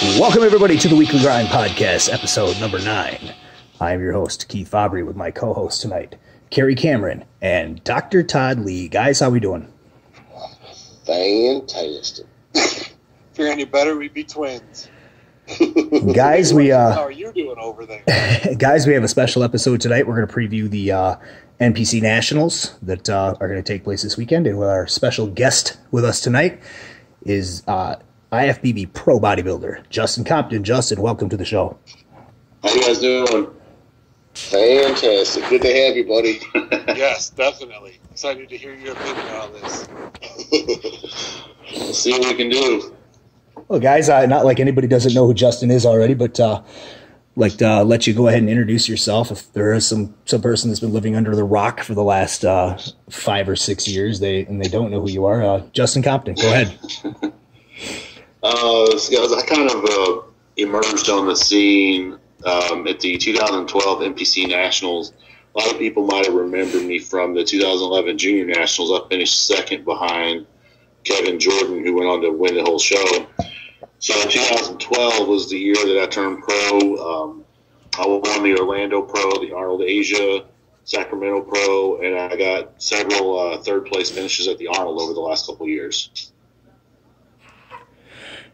Welcome, everybody, to the Weekly Grind Podcast, episode number 9. I'm your host, Keith Fabbri, with my co-host tonight, Carrie Cameron and Doctortoddlee. Guys, how we doing? Fantastic. If you're any better, we'd be twins. Guys, how are you doing over there? Guys, we have a special episode tonight. We're going to preview the NPC Nationals that are going to take place this weekend. And our special guest with us tonight is IFBB pro bodybuilder, Justin Compton. Justin, welcome to the show. How you guys doing? Fantastic. Good to have you, buddy. Yes, definitely. Excited to hear your opinion on this. We'll see what we can do. Well, guys, not like anybody doesn't know who Justin is already, but let you go ahead and introduce yourself. If there is some person that's been living under the rock for the last 5 or 6 years, they don't know who you are. Justin Compton, go ahead. I kind of emerged on the scene at the 2012 NPC Nationals. A lot of people might have remembered me from the 2011 Junior Nationals. I finished second behind Kevin Jordan, who went on to win the whole show. So 2012 was the year that I turned pro. I won the Orlando Pro, the Arnold Asia, Sacramento Pro, and I got several third-place finishes at the Arnold over the last couple of years.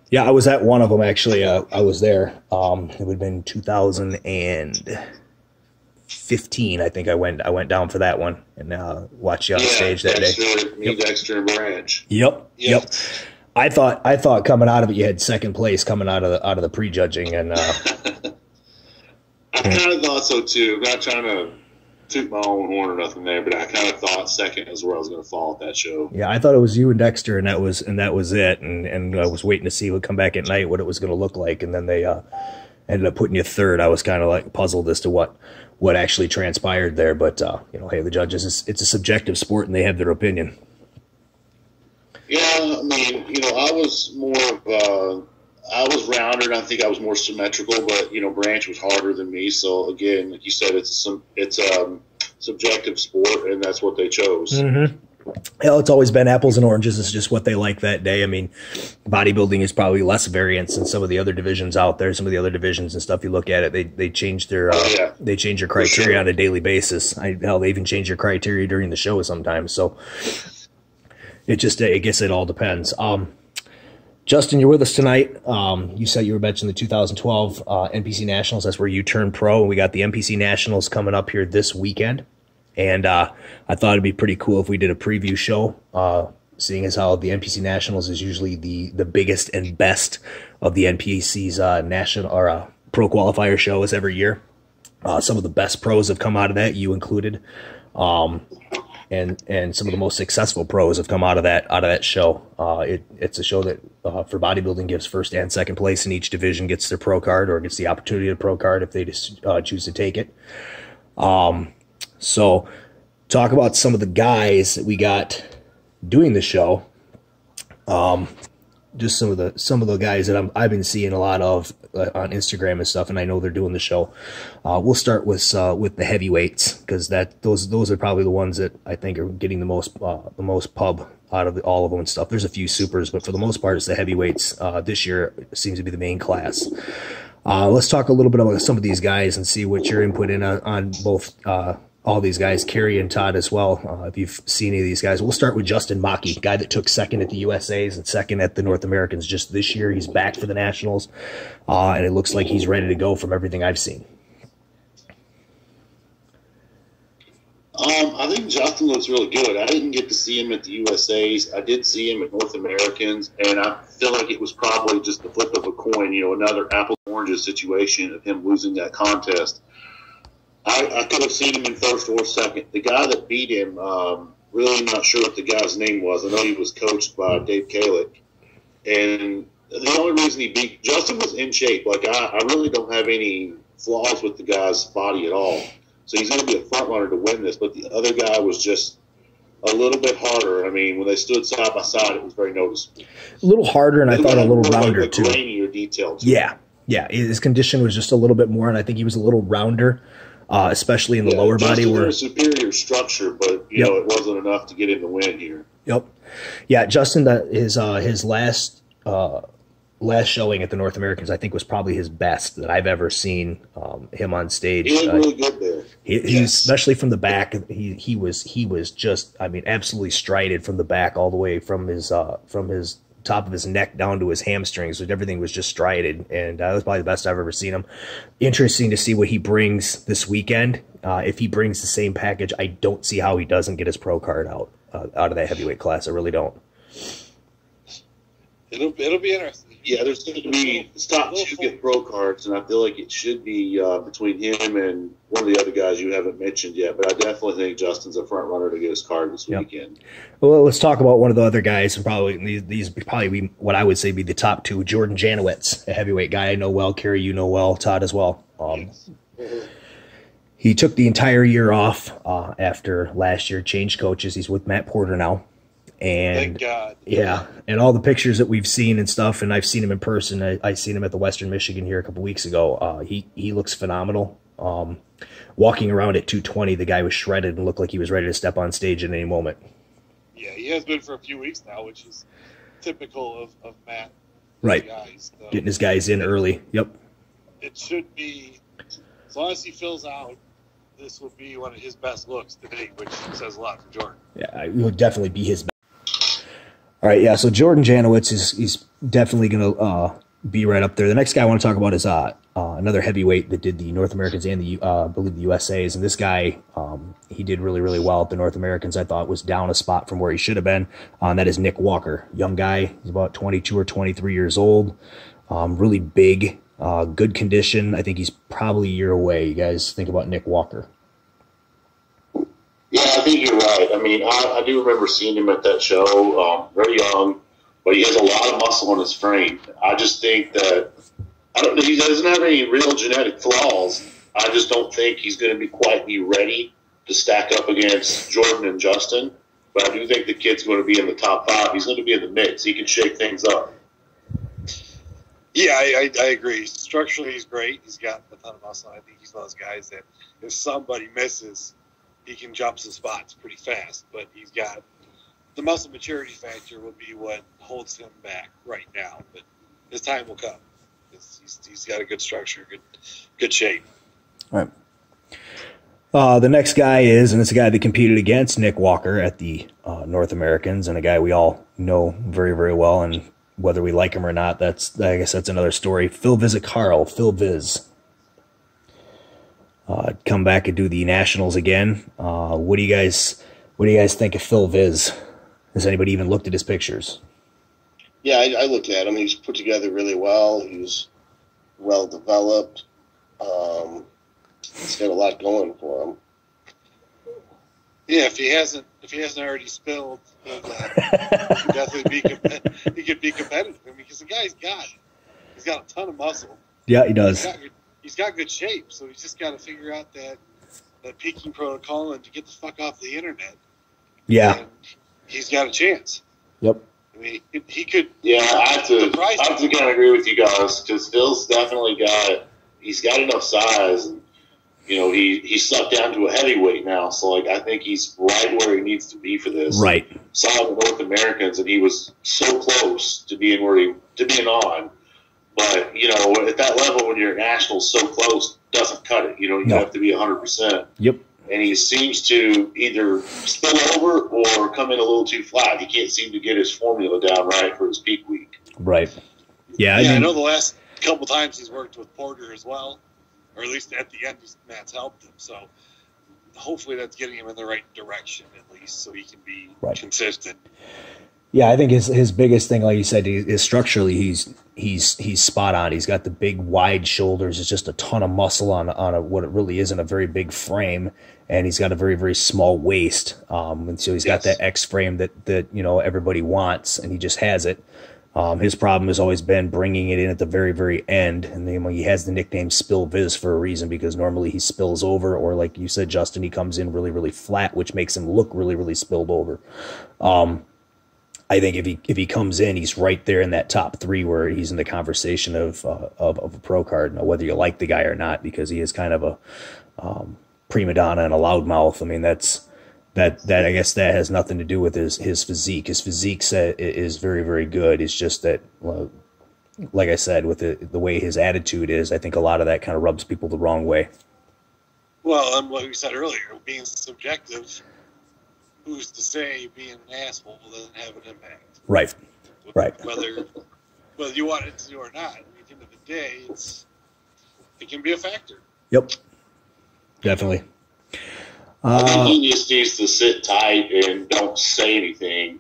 Yeah, I was at one of them, actually. I was there. It would have been 2015, I think I went down for that one and watched you on stage that day. Me, Dexter, and Branch. Yep. I thought coming out of it, you had second place coming out of the prejudging, and I kind of thought so too. I'm not trying to toot my own horn or nothing there, but I kind of thought second is where I was going to fall at that show. Yeah, I thought it was you and Dexter, and that was it. And I was waiting to see what come back at night, what it was going to look like, and then they ended up putting you third. I was kind of like puzzled as to what actually transpired there, but hey, the judges, it's a subjective sport, and they have their opinion. Yeah, I mean, I was more of I was rounder, and I think I was more symmetrical, but Branch was harder than me. So again, like you said, it's a subjective sport, and that's what they chose. Mm-hmm. Hell, it's always been apples and oranges. It's just what they like that day. I mean, bodybuilding is probably less variance than some of the other divisions out there. Some of the other divisions and stuff, you look at it, they change their they change their criteria on a daily basis. Hell, they even change their criteria during the show sometimes. So I guess it all depends. Justin, you're with us tonight. You said you were mentioning the 2012 NPC Nationals. That's where you turned pro. And we got the NPC Nationals coming up here this weekend. And I thought it'd be pretty cool if we did a preview show, seeing as how the NPC Nationals is usually the biggest and best of the NPC's national or pro qualifier shows every year. Some of the best pros have come out of that, you included. And some of the most successful pros have come out of that show. It's a show that for bodybuilding gives first and second place in each division gets their pro card or gets the opportunity to pro card if they just choose to take it. So talk about some of the guys that we got doing the show. Just some of the guys that I've been seeing a lot of on Instagram and stuff, and I know they're doing the show. We'll start with the heavyweights because those are probably the ones that I think are getting the most pub out of all of them and stuff. There's a few supers, but for the most part, it's the heavyweights. This year seems to be the main class. Let's talk a little bit about some of these guys and see what your input in on both. All these guys, Carrie and Todd as well, if you've seen any of these guys. We'll start with Justin Maki, guy that took second at the USAs and second at the North Americans just this year. He's back for the Nationals, and it looks like he's ready to go from everything I've seen. I think Justin looks really good. I didn't get to see him at the USAs. I did see him at North Americans, and I feel like it was probably just the flip of a coin, another apples and oranges situation of him losing that contest. I could have seen him in first or second. The guy that beat him, really not sure what the guy's name was. I know he was coached by Dave Kalick. And the only reason he beat – Justin was in shape. Like, I really don't have any flaws with the guy's body at all. So he's going to be a front runner to win this. But the other guy was just a little bit harder. I mean, when they stood side by side, it was very noticeable. A little harder, and I thought a little rounder, too. Grainier detail, too. Yeah. His condition was just a little bit more, and I think he was a little rounder. Especially in the lower body. Where a superior structure, but it wasn't enough to get in the win here. Yep. Yeah, Justin, his last last showing at the North Americans, I think, was probably his best that I've ever seen him on stage. He looked really good there. He especially from the back. He was just, I mean, absolutely strided from the back all the way from his top of his neck down to his hamstrings. So everything was just strided, and that was probably the best I've ever seen him. Interesting to see what he brings this weekend. If he brings the same package, I don't see how he doesn't get his pro card out of that heavyweight class. I really don't. It'll be interesting. Yeah, there's going to be top two get pro cards, and I feel like it should be between him and one of the other guys you haven't mentioned yet. But I definitely think Justin's a front runner to get his card this weekend. Well, let's talk about one of the other guys, and probably these probably be what I would say be the top two. Jordan Janowitz, a heavyweight guy I know well. Kerry, you know well. Todd as well. He took the entire year off after last year, changed coaches. He's with Matt Porter now. And thank God. Yeah, and all the pictures that we've seen and stuff, and I've seen him in person. I seen him at the Western Michigan here a couple weeks ago. He looks phenomenal. Walking around at 220, the guy was shredded and looked like he was ready to step on stage at any moment. Yeah, he has been for a few weeks now, which is typical of Matt. Right, guys, so getting his guys in early. Yep. It should be, as long as he fills out, this will be one of his best looks today, which says a lot for Jordan. Yeah, it would definitely be his best. All right, yeah, so Jordan Janowitz he's definitely going to be right up there. The next guy I want to talk about is another heavyweight that did the North Americans and I believe the USAs. And this guy, he did really, really well at the North Americans. I thought was down a spot from where he should have been. That is Nick Walker, young guy. He's about 22 or 23 years old, really big, good condition. I think he's probably a year away. You guys think about Nick Walker? Yeah, I think you're right. I mean, I do remember seeing him at that show, very young, but he has a lot of muscle in his frame. I just think that, he doesn't have any real genetic flaws. I just don't think he's going to be ready to stack up against Jordan and Justin. But I do think the kid's going to be in the top 5. He's going to be in the mix. He can shake things up. Yeah, I agree. Structurally, he's great. He's got a ton of muscle. I think he's one of those guys that if somebody misses, he can jump some spots pretty fast, but he's got the muscle maturity factor will be what holds him back right now. But his time will come. He's got a good structure, good shape. All right. The next guy is, and it's a guy that competed against Nick Walker at the North Americans, and a guy we all know very, very well, and whether we like him or not, I guess that's another story. Phil Viz. Come back and do the Nationals again. What do you guys think of Phil Viz? Has anybody even looked at his pictures? Yeah, I looked at him. He's put together really well. He's well developed. He's got a lot going for him. Yeah, if he hasn't already spilled, he could definitely he could be competitive. I mean, because the guy's he's got a ton of muscle. Yeah, he does. He's got good shape, so he's just got to figure out that peaking protocol and to get the fuck off the internet. Yeah, and he's got a chance. Yep. I mean, he could. Yeah, I have to kind of agree with you guys because Phil's definitely he's got enough size, and he's stuck down to a heavyweight now. So I think he's right where he needs to be for this. Right. Saw the North Americans, and he was so close to being being on. But, at that level, when you're at Nationals, so close doesn't cut it. You have to be 100%. Yep. And he seems to either spill over or come in a little too flat. He can't seem to get his formula down right for his peak week. Right. Yeah, I know the last couple times he's worked with Porter as well, or at least at the end, Matt's helped him. So hopefully that's getting him in the right direction at least so he can be consistent. Yeah, I think his biggest thing, like you said, is structurally he's spot on. He's got the big wide shoulders. It's just a ton of muscle on what it really isn't a very big frame, and he's got a very, very small waist. And so he's got that X frame that everybody wants, and he just has it. His problem has always been bringing it in at the very, very end, and he has the nickname Spill Viz for a reason because normally he spills over, or like you said, Justin, he comes in really, really flat, which makes him look really, really spilled over. I think if he comes in, he's right there in that top 3 where he's in the conversation of a pro card, whether you like the guy or not, because he is kind of a prima donna and a loudmouth. I mean, that I guess that has nothing to do with his physique. His physique is very, very good. It's just that like I said, with the way his attitude is, I think a lot of that kind of rubs people the wrong way. Well, and what we said earlier, being subjective, who's to say being an asshole doesn't have an impact? Right. Right. Whether you want it to or not, at the end of the day, it can be a factor. Yep. Definitely. I think he just needs to sit tight and don't say anything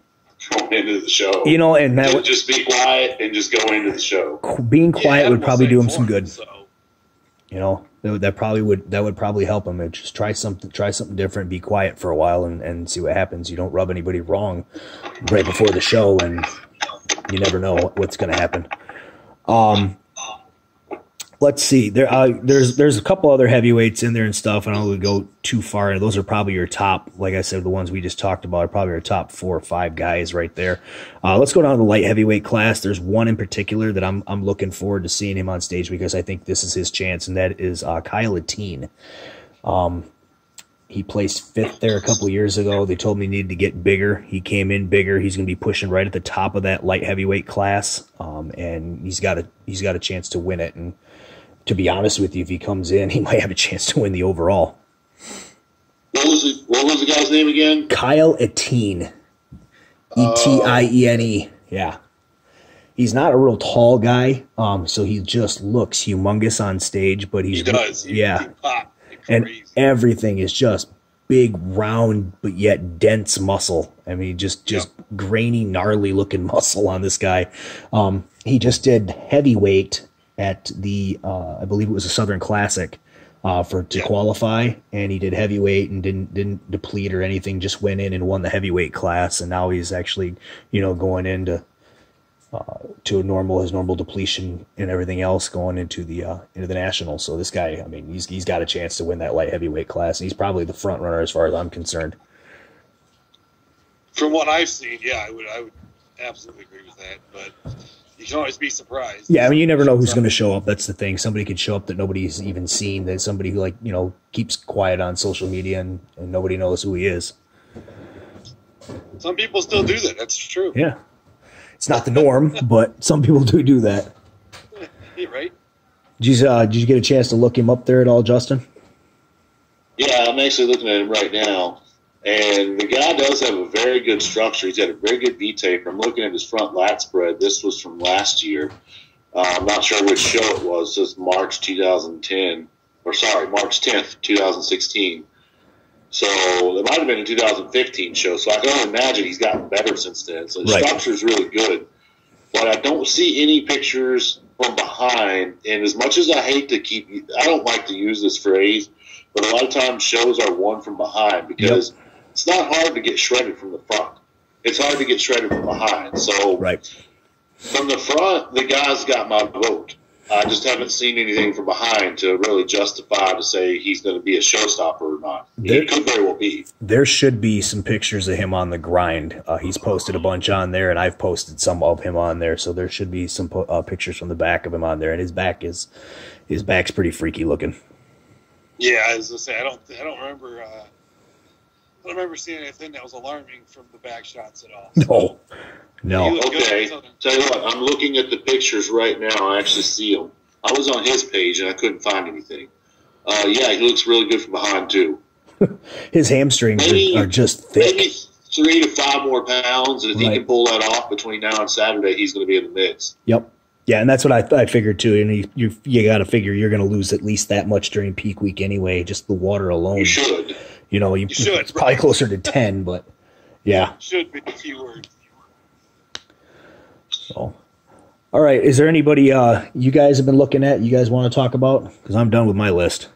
going into the show. You know, and that would just be quiet and just go into the show. Being quiet would probably do him some good. So. You know, that would probably help him. And just try something different. Be quiet for a while and see what happens. You don't rub anybody wrong right before the show, and you never know what's going to happen. Let's see. There's a couple other heavyweights in there and stuff. I don't want to go too far, and those are probably your top. Like I said, the ones we just talked about are probably our top 4 or 5 guys right there. Let's go down to the light heavyweight class. There's one in particular that I'm looking forward to seeing him on stage because I think this is his chance, and that is Kyle Ateen. He placed 5th there a couple of years ago. They told me he needed to get bigger. He came in bigger. He's going to be pushing right at the top of that light heavyweight class, and he's got a chance to win it. And to be honest with you, if he comes in, he might have a chance to win the overall. What was the guy's name again? Kyle Ateen. Etienne. Yeah. He's not a real tall guy, so he just looks humongous on stage, but he does. Yeah. And everything is just big, round, but yet dense muscle. I mean, just grainy, gnarly looking muscle on this guy. He just did heavyweight at the I believe it was a Southern Classic to qualify, and he did heavyweight and didn't deplete or anything, just went in and won the heavyweight class, and now he's actually going into to his normal depletion and everything else going into the Nationals. So this guy, I mean, he's got a chance to win that light heavyweight class, and he's probably the front runner as far as I'm concerned. From what I've seen, yeah, I would absolutely agree with that, but you can always be surprised. Yeah, I mean, you never know who's going to show up. That's the thing. Somebody could show up that nobody's even seen. That somebody who keeps quiet on social media and nobody knows who he is. Some people still do that. That's true. Yeah, it's not the norm, but some people do that. Yeah, right. Did you get a chance to look him up there at all, Justin? Yeah, I'm actually looking at him right now. And the guy does have a very good structure. He's got a very good V-taper. I'm looking at his front lat spread. This was from last year. I'm not sure which show it was. This is March 2010. Or sorry, March 10th, 2016. So it might have been a 2015 show. So I can only imagine he's gotten better since then. So the structure is really good. But I don't see any pictures from behind. And as much as I don't like to use this phrase, but a lot of times shows are won from behind because it's not hard to get shredded from the front. It's hard to get shredded from behind. So from the front, the guy's got my vote. I just haven't seen anything from behind to really justify to say he's going to be a showstopper or not. He could very well be. There should be some pictures of him on the grind. He's posted a bunch on there, and I've posted some of him on there. So there should be some pictures from the back of him on there, and his back's pretty freaky looking. Yeah, I was gonna say I don't remember seeing anything that was alarming from the back shots at all. No. Okay. Tell you what, I'm looking at the pictures right now. I actually see them. I was on his page and I couldn't find anything. Yeah, he looks really good from behind too. His hamstrings are just thick. Maybe 3 to 5 more pounds, and if he can pull that off between now and Saturday, he's going to be in the mix. Yep. Yeah, and that's what I figured too. And you got to figure you're going to lose at least that much during peak week anyway. Just the water alone. You should. You should. It's probably closer to 10, but yeah. Should be the key word. So, all right. Is there anybody you guys have been looking at? You guys want to talk about? Because I'm done with my list.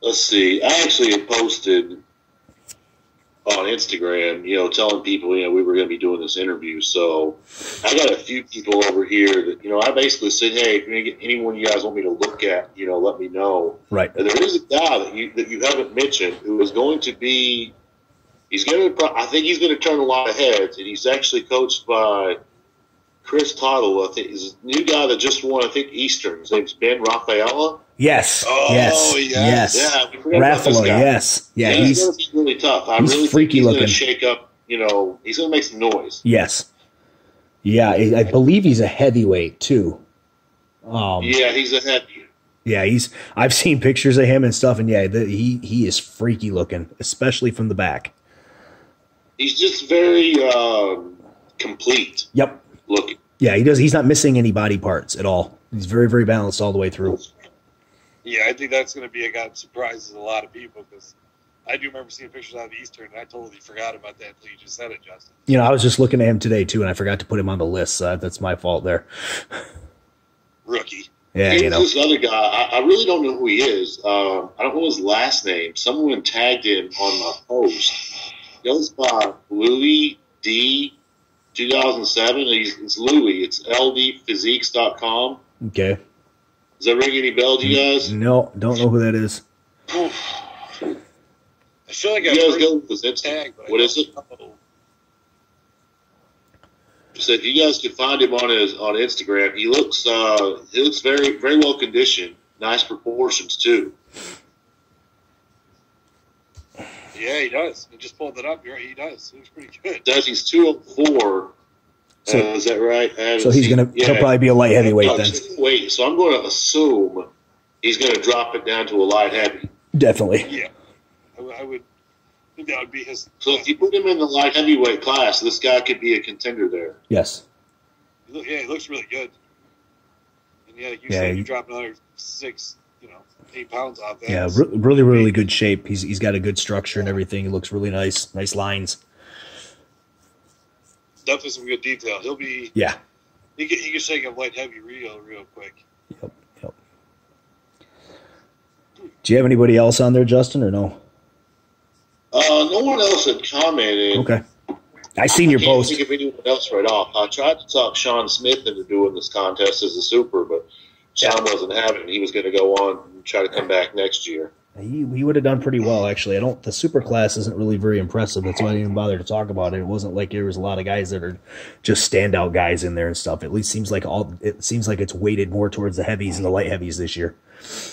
Let's see. I actually had posted on Instagram, telling people, we were going to be doing this interview. So I got a few people over here that, I basically said, hey, if anyone you guys want me to look at, let me know. Right. And there is a guy that you haven't mentioned who is going to be, I think he's going to turn a lot of heads, and he's actually coached by Todd. I think he's a new guy that just won, Eastern. His name's Ben Rafaela. Yes. Oh, yes. Yeah, Rafaela, yes. Yeah, he's going to be really tough. I really freaky think he's looking. Going to shake up. he's going to make some noise. Yes. Yeah, I believe he's a heavyweight too. Yeah, he's a heavy. Yeah, I've seen pictures of him and stuff, and yeah, he is freaky looking, especially from the back. He's just very complete. Yep. Looking. Yeah, he's not missing any body parts at all. He's very, very balanced all the way through. Yeah, I think that's going to be a guy that surprises a lot of people, because I do remember seeing pictures out of Eastern, and I totally forgot about that until you just said it, Justin. I was just looking at him today too, and I forgot to put him on the list. So that's my fault there. Rookie. Yeah, Here's this other guy. I really don't know who he is. I don't know his last name. Someone tagged him on my post. He goes by Louis D. 2007. It's Louis. It's ldphysiques.com. Okay. Does that ring any bell to you guys? No, don't know who that is. I feel like you guys go with this Instagram. What is it? So if you guys could find him on Instagram, he looks very, very well conditioned, nice proportions too. Yeah, he does. He just pulled it up. He does. He looks pretty good. He's 204. So, is that right? So he'll probably be a light heavyweight then. Wait, so I'm going to assume he's going to drop it down to a light heavy. Definitely. Yeah, I would think that would be his. So if you put him in the light heavyweight class, this guy could be a contender there. Yes. Yeah, he looks really good. And yeah, like you said, you drop another 8 pounds off that. Yeah, really, really good shape. He's got a good structure and everything. He looks really nice. Nice lines. Definitely some good detail. He'll be. Yeah. He can shake him light heavy real quick. Yep. Do you have anybody else on there, Justin, or no? No one else had commented. Okay. I seen your post. I can't think of anyone else right off. I tried to talk Sean Smith into doing this contest as a super, but Sean wasn't having it. He was going to go on and try to come back next year. He would have done pretty well, actually. The super class isn't really very impressive. That's why I didn't even bother to talk about it. It wasn't like there was a lot of guys that are just standout guys in there and stuff. At least seems like it's weighted more towards the heavies and the light heavies this year.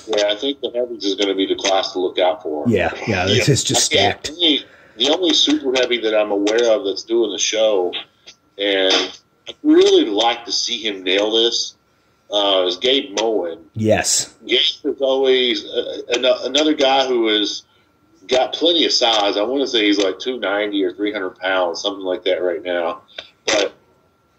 Yeah, I think the heavies is going to be the class to look out for. Yeah, it's just stacked. The only super heavy that I'm aware of that's doing the show, and I'd really like to see him nail this, is Gabe Moen. Yes. Gabe is always another guy who has got plenty of size. I want to say he's like 290 or 300 pounds, something like that right now. But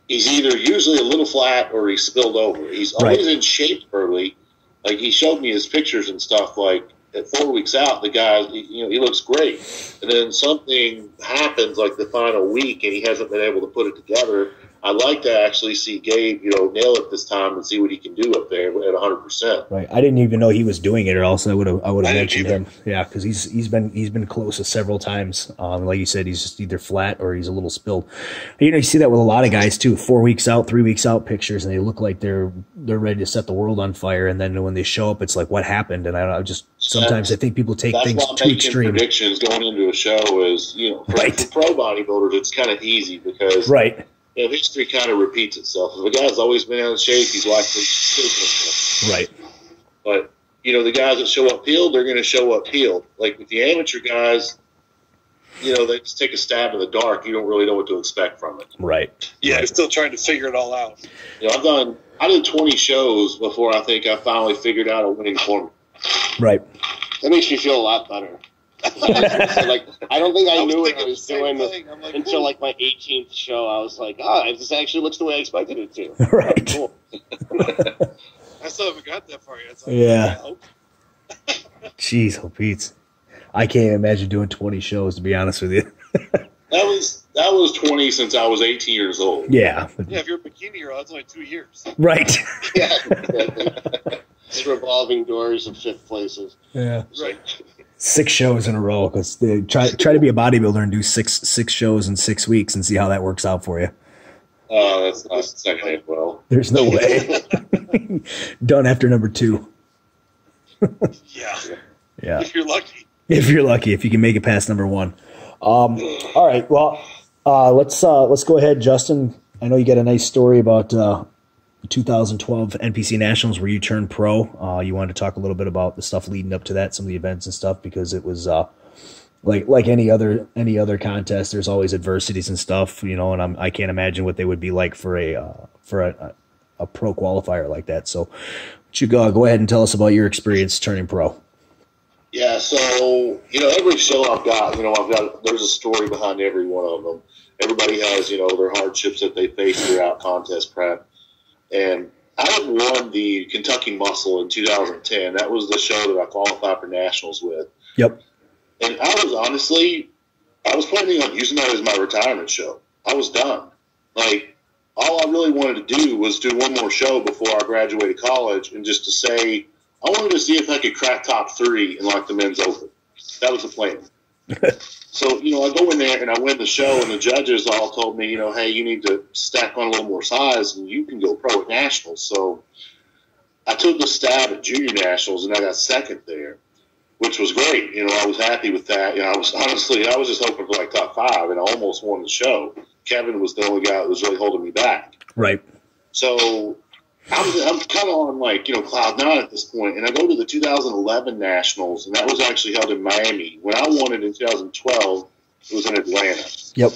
he's either usually a little flat or he's spilled over. He's always in shape early. Like, he showed me his pictures and stuff, like, at 4 weeks out, the guy, he looks great. And then something happens, like the final week, and he hasn't been able to put it together. I'd like to actually see Gabe, nail it this time and see what he can do up there at 100%. Right. I didn't even know he was doing it, or else I would have mentioned him. Yeah, because he's been close several times. Like you said, he's just either flat or he's a little spilled. You see that with a lot of guys too. 4 weeks out, 3 weeks out pictures, and they look like they're ready to set the world on fire. And then when they show up, it's like, what happened? And I sometimes I think people take things too extreme. Predictions going into a show is, for pro bodybuilders, it's kind of easy because history kind of repeats itself. If a guy's always been out of shape, he's likely to. Right. But, the guys that show up peeled, they're going to show up peeled. Like with the amateur guys, they just take a stab in the dark. You don't really know what to expect from it. Right. Yeah, they're still trying to figure it all out. I did 20 shows before I think I finally figured out a winning formula. Right. That makes me feel a lot better. I don't think I knew what I was doing until like my 18th show. I was like, this actually looks the way I expected it to. Right. Cool. I still haven't got that far yet. So Jeez, Pete's. I can't even imagine doing 20 shows, to be honest with you. That was 20 since I was 18 years old. Yeah. Yeah, if you're a bikini girl, that's only 2 years. Right. Yeah. It's revolving doors of fifth places. Yeah. Right. 6 shows in a row, because they try to be a bodybuilder and do six shows in 6 weeks and see how that works out for you. Oh, that's not second well. There's no way. Done after number 2. Yeah. Yeah. If you're lucky. If you can make it past number 1. All right. Well, let's go ahead, Justin. I know you got a nice story about 2012 NPC Nationals where you turned pro. You wanted to talk a little bit about the stuff leading up to that, some of the events and stuff, because it was like any other contest, there's always adversities and stuff, you know, and I can't imagine what they would be like for a pro qualifier like that. So you go ahead and tell us about your experience turning pro. Yeah, so, you know, every show I've got, there's a story behind every one of them. Everybody has, you know, their hardships that they face throughout contest prep. And I had won the Kentucky Muscle in 2010. That was the show that I qualified for nationals with. Yep. And I was planning on using that as my retirement show. I was done. Like, all I really wanted to do was do one more show before I graduated college, and just to say, I wanted to see if I could crack top 3 in, like, the men's open. That was the plan. So, you know, I go in there and I win the show, and the judges all told me, you know, hey, you need to stack on a little more size and you can go pro at nationals. So I took the stab at junior nationals and I got second there, which was great. You know, I was happy with that. You know, I was just hoping for like top 5, and I almost won the show. Kevin was the only guy that was really holding me back. Right. So I'm kind of on, like, you know, cloud 9 at this point, and I go to the 2011 Nationals, and that was actually held in Miami. When I won it in 2012, it was in Atlanta. Yep.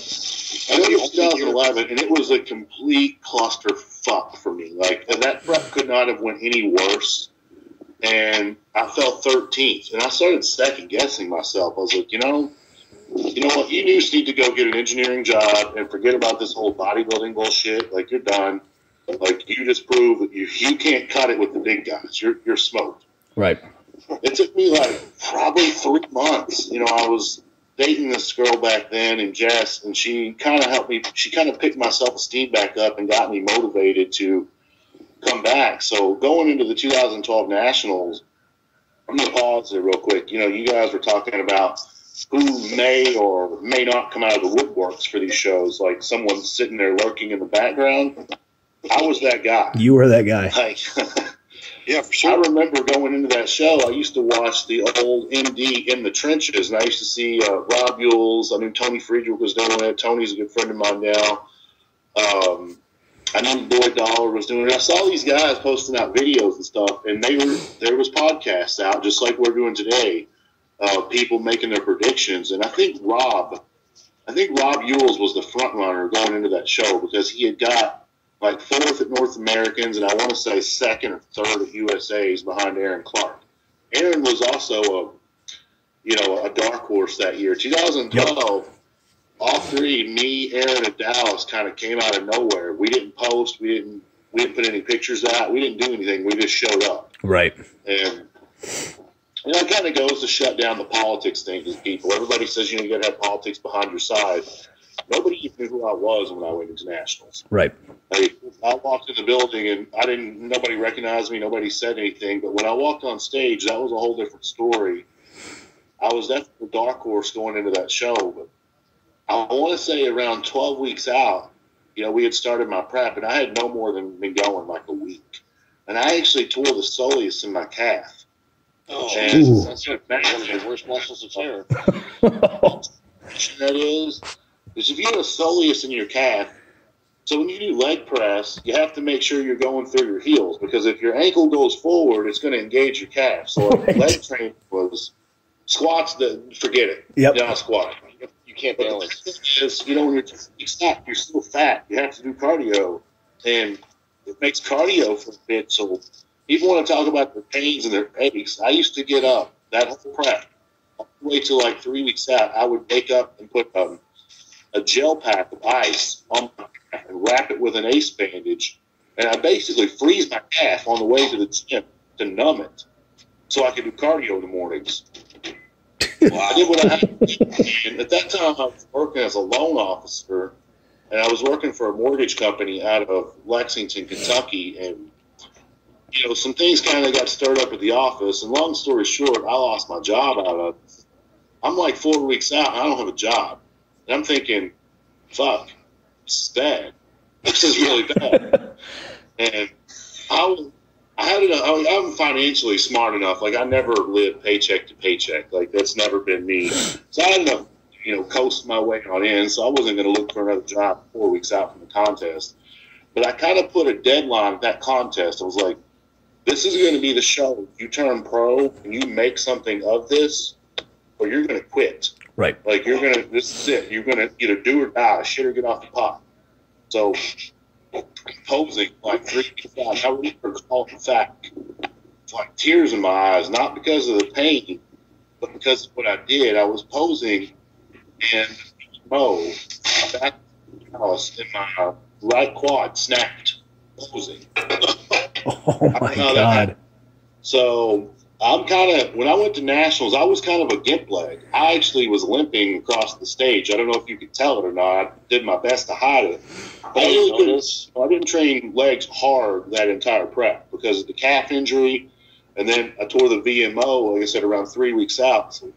I go to 2011, and it was a complete clusterfuck for me. Like, that prep could not have went any worse, and I fell 13th, and I started second-guessing myself. I was like, you know what, you just need to go get an engineering job and forget about this whole bodybuilding bullshit. Like, you're done. Like, you just prove that you can't cut it with the big guys. You're smoked. Right. It took me, like, probably 3 months. You know, I was dating this girl back then, and Jess, and she kind of helped me. She kind of picked my self-esteem back up and got me motivated to come back. So going into the 2012 Nationals, I'm going to pause there real quick. You know, you guys were talking about who may or may not come out of the woodworks for these shows, like someone sitting there lurking in the background. I was that guy. You were that guy. Like, yeah, for sure. I remember going into that show, I used to watch the old MD in the trenches, and I used to see Rob Yules. I knew Tony Friedrich was doing it. Tony's a good friend of mine now. I knew Boyd Dollar was doing it. I saw these guys posting out videos and stuff, and there was podcasts out, just like we're doing today, people making their predictions. And I think Rob Yules was the front runner going into that show, because he had got like 4th at North Americans, and I want to say 2nd or 3rd at USA's behind Aaron Clark. Aaron was also a dark horse that year. 2012, yep. All three, me, Aaron, and Dallas, kind of came out of nowhere. We didn't post. We didn't put any pictures out. We didn't do anything. We just showed up. Right. And it kind of goes to shut down the politics thing to people. Everybody says, you got to have politics behind your side. Nobody even knew who I was when I went into nationals. Right. Like, I walked in the building and nobody recognized me. Nobody said anything. But when I walked on stage, that was a whole different story. I was definitely a dark horse going into that show. But I want to say around 12 weeks out, we had started my prep, and I had no more than been going like a week. And I actually tore the soleus in my calf. Oh, that's one of the worst muscles to tear. That is if you have a soleus in your calf, so when you do leg press, you have to make sure you're going through your heels, because if your ankle goes forward, it's going to engage your calf. So leg training was squats, forget it. Yep. Not squat. You can't balance. When you're still fat. You have to do cardio, and it makes cardio for a bit. So people want to talk about their pains and their aches. I used to get up that whole prep all the way to like 3 weeks out. I would wake up and put a gel pack of ice on my calf and wrap it with an ace bandage, and I basically freeze my calf on the way to the gym to numb it, so I could do cardio in the mornings. Wow. I did what I had to do. And at that time, I was working as a loan officer, and I was working for a mortgage company out of Lexington, Kentucky, and some things kind of got stirred up at the office. And long story short, I lost my job out of it. I'm like 4 weeks out, and I don't have a job. And I'm thinking, fuck, this is bad. This is really bad. And I'm financially smart enough. Like, I never lived paycheck to paycheck. Like, that's never been me. So I had enough, coast my way on in. So I wasn't going to look for another job 4 weeks out from the contest. But I kind of put a deadline at that contest. I was like, this is going to be the show. You turn pro and you make something of this, or you're going to quit. Right. Like this is it. You're gonna either do or die, shit or get off the pot. So posing like 3 weeks out, I would recall in fact like tears in my eyes, not because of the pain, but because of what I did. I was posing and back in my right quad snapped posing. Oh my God. So I'm when I went to Nationals, I was kind of a gimp leg. I actually was limping across the stage. I don't know if you could tell it or not. I did my best to hide it. But I didn't train legs hard that entire prep because of the calf injury. And then I tore the VMO, like I said, around 3 weeks out. So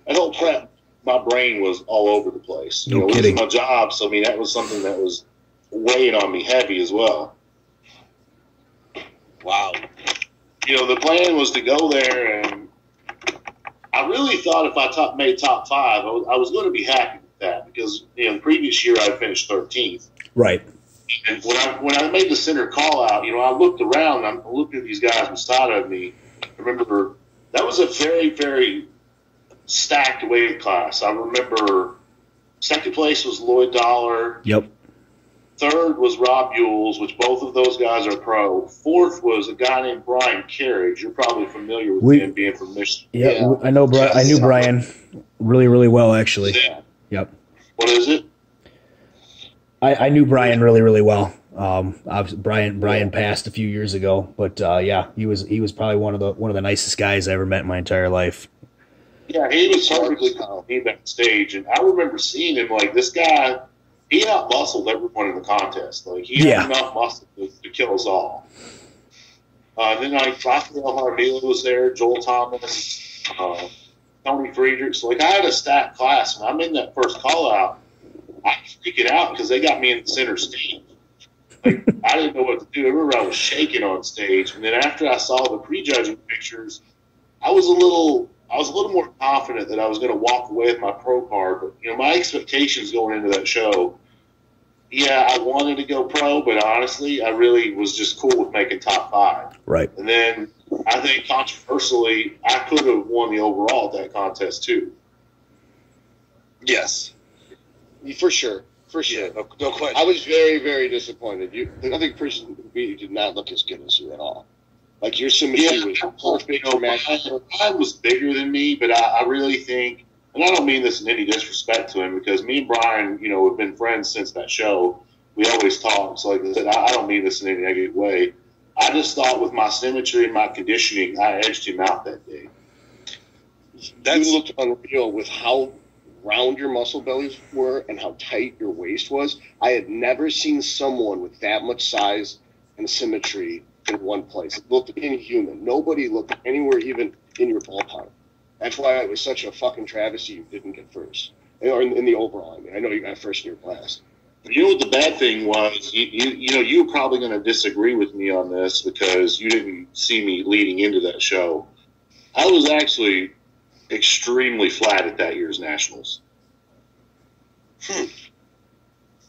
that whole prep, my brain was all over the place. No kidding. It was my job. So, I mean, that was something that was weighing on me heavy as well. Wow. The plan was to go there, and I really thought if I made top 5, I was going to be happy with that because the previous year I finished 13th. Right. And when I made the center call out, I looked around. I'm looking at these guys beside of me. I remember that was a very, very stacked weight class. I remember second place was Lloyd Dollar. Yep. Third was Rob Yules, which both of those guys are pro. Fourth was a guy named Brian Carriage. You're probably familiar with him being from Michigan. Yeah, I know. I knew Brian really, really well, actually. Yeah. Yep. What is it? I knew Brian really, really well. Brian passed a few years ago, but he was probably one of the nicest guys I ever met in my entire life. Yeah, he was perfectly calm backstage, and I remember seeing him like this guy. He out-muscled everyone in the contest. Like he had enough muscle to kill us all. Then Rafael Harvila was there, Joel Thomas, Tony Friedrichs. So, I had a stacked class, and I'm in that first call-out. I was freaking out because they got me in the center stage. I didn't know what to do. I remember I was shaking on stage. And then after I saw the prejudging pictures, I was a little more confident that I was going to walk away with my pro card. But, my expectations going into that show, I wanted to go pro, but honestly, I really was just cool with making top 5. Right. And then I think controversially, I could have won the overall at that contest too. Yes. For sure. No question. I was very, very disappointed. The other person who beat you did not look as good as you at all. Like your symmetry was perfect. Brian was bigger than me, but I really think, and I don't mean this in any disrespect to him, because me and Brian, have been friends since that show. We always talk. So like I said, I don't mean this in any negative way. I just thought with my symmetry and my conditioning, I edged him out that day. You looked unreal with how round your muscle bellies were and how tight your waist was. I had never seen someone with that much size and symmetry in one place. It looked inhuman. Nobody looked anywhere even in your ballpark. That's why it was such a fucking travesty you didn't get first. Or in the overall, I know you got first in your class. You know what the bad thing was? You were probably going to disagree with me on this because you didn't see me leading into that show. I was actually extremely flat at that year's Nationals.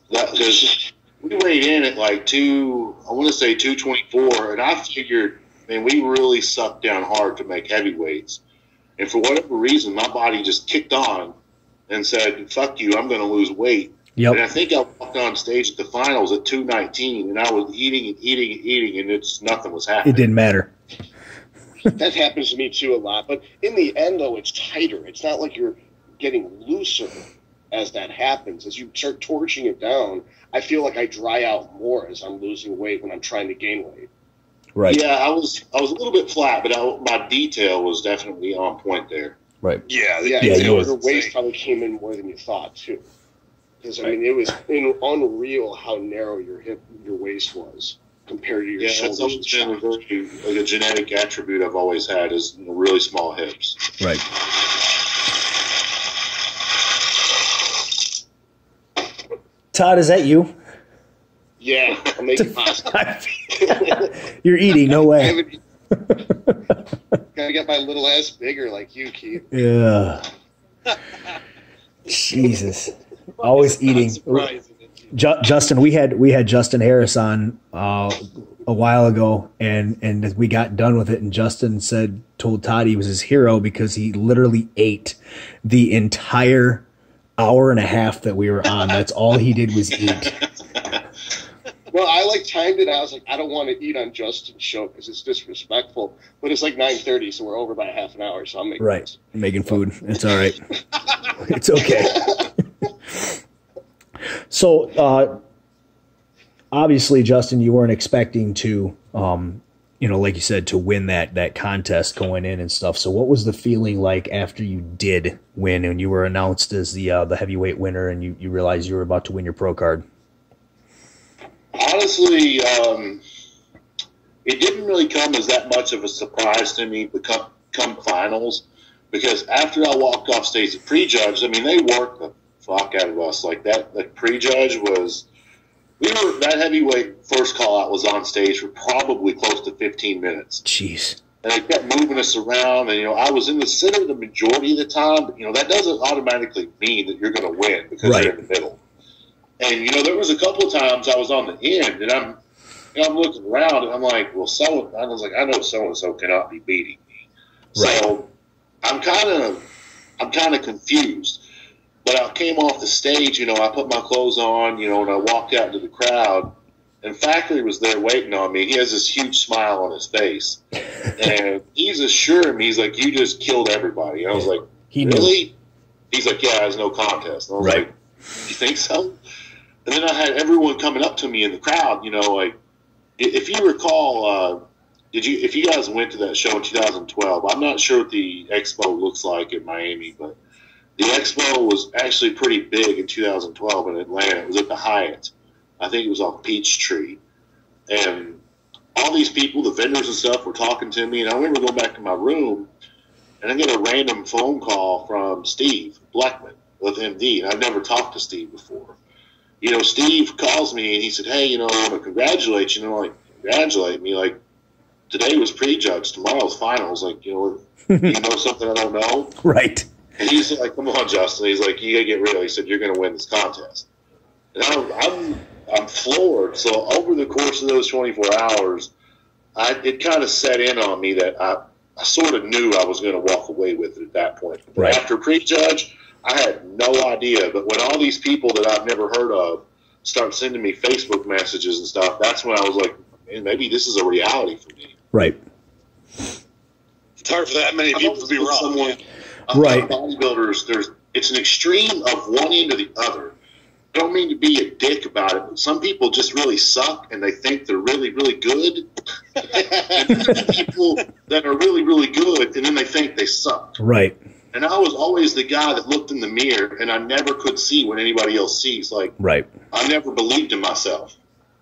Because we weighed in at like 224, and I figured, man, we really sucked down hard to make heavyweights. And for whatever reason, my body just kicked on and said, fuck you, I'm going to lose weight. Yep. And I think I walked on stage at the finals at 219, and I was eating, and nothing was happening. It didn't matter. That happens to me too a lot. But in the end, though, it's tighter. It's not like you're getting looser as that happens. As you start torching it down, I feel like I dry out more as I'm losing weight when I'm trying to gain weight. Right. Yeah, I was a little bit flat, but my detail was definitely on point there. Right. Your waist probably came in more than you thought too. Because I mean, it was unreal how narrow your waist was compared to your shoulders. Yeah, that's always been a genetic attribute I've always had is really small hips. Right. Todd, is that you? Yeah, I'm making pasta. You're eating, no way. Gotta get my little ass bigger like you, Keith. Yeah. Jesus. Always eating. Justin, we had Justin Harris on a while ago, and we got done with it, and Justin told Todd he was his hero because he literally ate the entire hour and a half that we were on. That's all he did was eat. Well, I timed it. I was like, I don't want to eat on Justin's show because it's disrespectful. But it's 9:30, so we're over by half an hour. So I'm making food. It's all right. It's okay. So, obviously, Justin, you weren't expecting to, like you said, to win that contest going in and stuff. So, what was the feeling like after you did win and you were announced as the heavyweight winner, and you realized you were about to win your pro card? Honestly, it didn't really come as that much of a surprise to me come finals, because after I walked off stage at prejudge, I mean, they worked the fuck out of us. Like that prejudge was, that heavyweight first call out was on stage for probably close to 15 minutes. Jeez. And they kept moving us around, and, I was in the center the majority of the time, but, that doesn't automatically mean that you're going to win because you're in the middle. And, there was a couple of times I was on the end, and I'm looking around, and I'm like, well, I was like, I know so-and-so cannot be beating me. Right. So I'm kind of confused. But I came off the stage, I put my clothes on, and I walked out into the crowd, and Fabbri was there waiting on me. He has this huge smile on his face. And he's assuring me, he's like, you just killed everybody. And I was like, really? He's like, yeah, there's no contest. And I was like, you think so? And then I had everyone coming up to me in the crowd, if you recall, if you guys went to that show in 2012, I'm not sure what the expo looks like in Miami, but the expo was actually pretty big in 2012 in Atlanta. It was at the Hyatt. I think it was on Peachtree. And all these people, the vendors and stuff, were talking to me. And I remember going back to my room, and I get a random phone call from Steve Blackman with MD. And I've never talked to Steve before. Steve calls me, and he said, hey, I want to congratulate you. And I'm like, congratulate me? Like, today was prejudge. Tomorrow's finals. Like, you know something I don't know? Right. And he's like, come on, Justin. He's like, you got to get real. He said, you're going to win this contest. And I'm floored. So over the course of those 24 hours, it kind of set in on me that I sort of knew I was going to walk away with it at that point. But after prejudge, I had no idea. But when all these people that I've never heard of start sending me Facebook messages and stuff, that's when I was like, man, maybe this is a reality for me. Right. It's hard for that many people to be wrong. Bodybuilders, it's an extreme of one end or the other. I don't mean to be a dick about it, but some people just really suck, and they think they're really, really good. And then people that are really, really good, and then they think they suck. Right. And I was always the guy that looked in the mirror, and I never could see what anybody else sees. Like, I never believed in myself.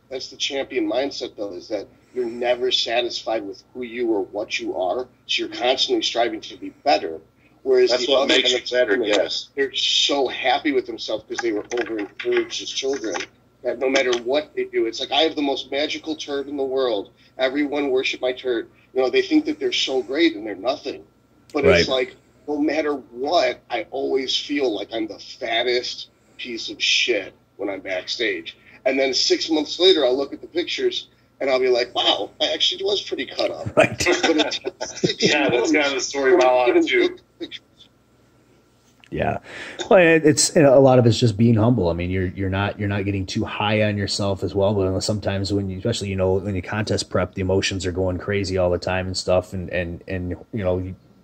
That's the champion mindset, though, is that you're never satisfied with who you or what you are, so you're constantly striving to be better. Whereas that's what makes you better, yes. They're so happy with themselves because they were over-encouraged as children that no matter what they do, it's like, I have the most magical turd in the world. Everyone worship my turd. They think that they're so great, and they're nothing. But it's like, no matter what, I always feel like I'm the fattest piece of shit when I'm backstage. And then 6 months later, I'll look at the pictures, and I'll be like, wow, I actually was pretty cut up. Right. Yeah, that's kind of the story of my life, too. Yeah. Well, it's a lot of it's just being humble. I mean, you're not getting too high on yourself as well, but sometimes when you, especially, when you contest prep, the emotions are going crazy all the time and stuff, and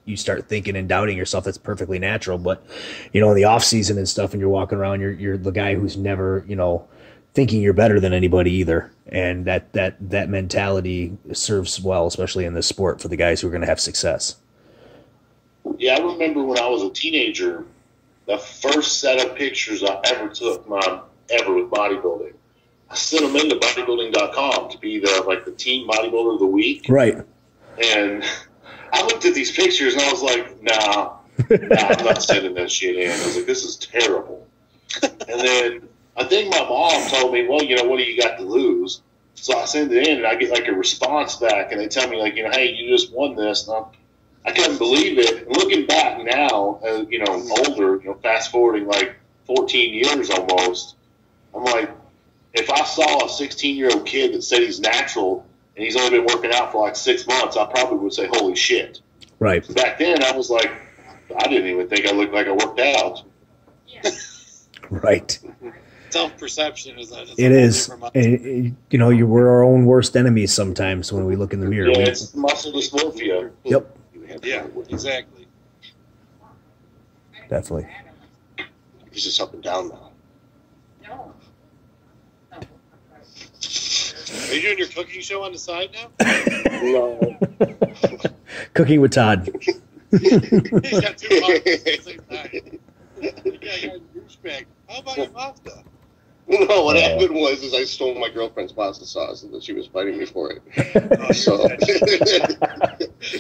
you start thinking and doubting yourself. That's perfectly natural. But, in the off season and stuff, and you're walking around, you're the guy who's never, thinking you're better than anybody either. And that mentality serves well, especially in this sport, for the guys who are going to have success. Yeah, I remember when I was a teenager, the first set of pictures I ever took ever with bodybuilding, I sent them into bodybuilding.com to be the team bodybuilder of the week. Right. And I looked at these pictures and I was like, nah, I'm not sending that shit in. I was like, this is terrible. And then I think my mom told me, well, what do you got to lose? So I send it in and I get a response back, and they tell me hey, you just won this. And I couldn't believe it. And looking back now, older, fast forwarding 14 years almost, I'm like, if I saw a 16-year-old kid that said he's natural and he's only been working out for like 6 months, I probably would say, holy shit. Right. Back then, I was like, I didn't even think I looked like I worked out. Right. Self-perception is that. It is. And, you know, we're our own worst enemies sometimes when we look in the mirror. Yeah, it's muscle dysmorphia. Yep. Yeah, exactly. Definitely. He's just up and down now. Are you doing your cooking show on the side now? No. Cooking with Todd. He's got 2 podcasts at the same time. Yeah, douchebag. How about your pasta? No, what happened was I stole my girlfriend's pasta sauce and she was fighting me for it. So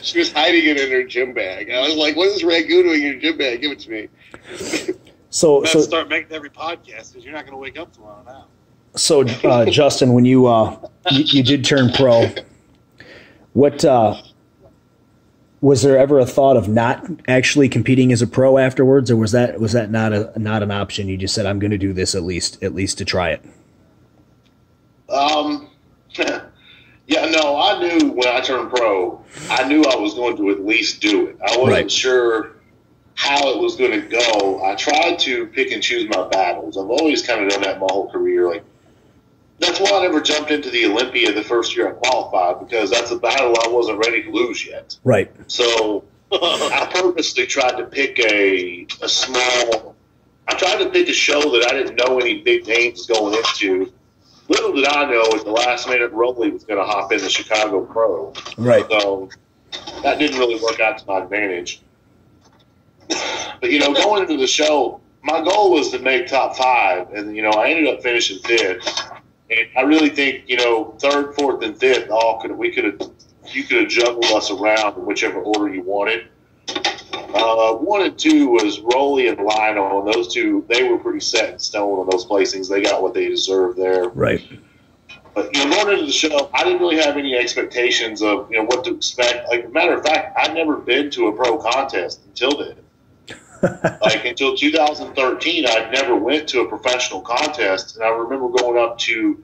she was hiding it in her gym bag. I was like, "What is this ragu doing in your gym bag? Give it to me." So start making every podcast because you're not going to wake up tomorrow now. So, Justin, when you did turn pro, what was there ever a thought of not actually competing as a pro afterwards, or was that not an option? You just said, I'm going to do this at least to try it. Yeah, no, I knew when I turned pro, I knew I was going to at least do it. I wasn't sure how it was going to go. I tried to pick and choose my battles. I've always kind of done that my whole career. Like, that's why I never jumped into the Olympia the first year I qualified, because that's a battle I wasn't ready to lose yet. Right. So I purposely tried to pick I tried to pick a show that I didn't know any big names going into. Little did I know at the last minute Rowley was going to hop in the Chicago Pro. Right. So that didn't really work out to my advantage. But, you know, going into the show, my goal was to make top 5, and, you know, I ended up finishing 5th. And I really think, you know, 3rd, 4th, and 5th you could have juggled us around in whichever order you wanted. 1 and 2 was Rolly and Lionel, and those two, they were pretty set in stone on those placings. They got what they deserved there. Right. But, you know, going into the show, I didn't really have any expectations of, you know, what to expect. Like, matter of fact, I'd never been to a pro contest until then. Like, until 2013, I'd never went to a professional contest. And I remember going up to